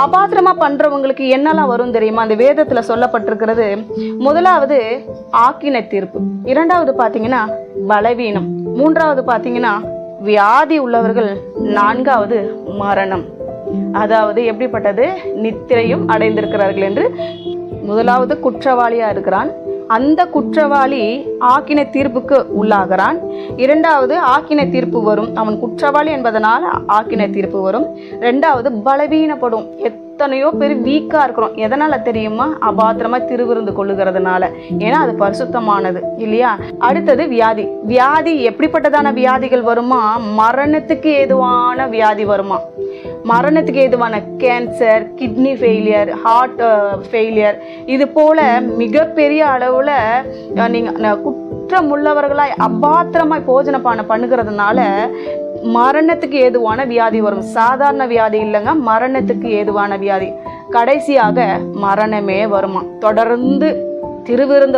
அபாத்திரமா பண்றவங்களுக்கு என்னெல்லாம் வரும் தெரியுமா? அந்த வேதத்துல சொல்லப்பட்டிருக்கிறது, முதலாவது ஆக்கினை தீர்ப்பு, இரண்டாவது பாத்தீங்கன்னா பலவீனம், மூன்றாவது பாத்தீங்கன்னா வியாதி உள்ளவர்கள், நான்காவது மரணம். அதாவது எப்படிப்பட்டது? நித்திரையும் அடைந்திருக்கிறார்கள் என்று. முதலாவது குற்றவாளியா இருக்கிறான், அந்த குற்றவாளி ஆக்கினை தீர்ப்புக்கு உள்ளாகிறான். இரண்டாவது ஆக்கினை தீர்ப்பு வரும், அவன் குற்றவாளி என்பதனால ஆக்கினை தீர்ப்பு வரும். ரெண்டாவது பலவீனப்படும். எத்தனையோ பேர் வீக்கா இருக்கிறோம். எதனால தெரியுமா? அபாத்திரமா திருவிருந்து கொள்ளுகிறதுனால. ஏன்னா அது பரிசுத்தமானது இல்லையா? அடுத்தது வியாதி. வியாதி எப்படிப்பட்டதான வியாதிகள் வருமா? மரணத்துக்கு ஏதுவான வியாதி வருமா? மரணத்துக்கு ஏதுவான cancer, kidney failure, heart failure, இது போல மிகப்பெரிய அளவில் நீங்கள் குற்றமுள்ளவர்களாய் அபாத்திரமாய் போஜனப்பானம் பண்ணுகிறதுனால மரணத்துக்கு ஏதுவான வியாதி வரும். சாதாரண வியாதி இல்லைங்க, மரணத்துக்கு ஏதுவான வியாதி. கடைசியாக மரணமே வருமா. தொடர்ந்து திருவிருந்த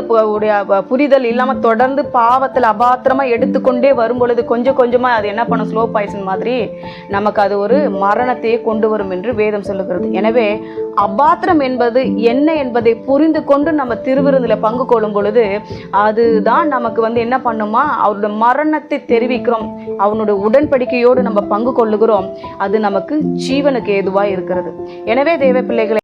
புரிதல் இல்லாமல் தொடர்ந்து பாவத்தில் அபாத்திரமாக எடுத்துக்கொண்டே வரும் பொழுது கொஞ்சம் கொஞ்சமாக அது என்ன பண்ணும்? ஸ்லோ பாய்சன் மாதிரி நமக்கு அது ஒரு மரணத்தையே கொண்டு வரும் என்று வேதம் சொல்லுகிறது. எனவே அபாத்திரம் என்பது என்ன என்பதை புரிந்து கொண்டு நம்ம திருவிருந்தில் பங்கு கொள்ளும் பொழுது அதுதான் நமக்கு என்ன பண்ணுமா? அவருடைய மரணத்தை தெரிவிக்கிறோம், அவனுடைய உடன்படிக்கையோடு நம்ம பங்கு கொள்ளுகிறோம். அது நமக்கு ஜீவனுக்கு ஏதுவாக இருக்கிறது. எனவே தேவ பிள்ளைகளை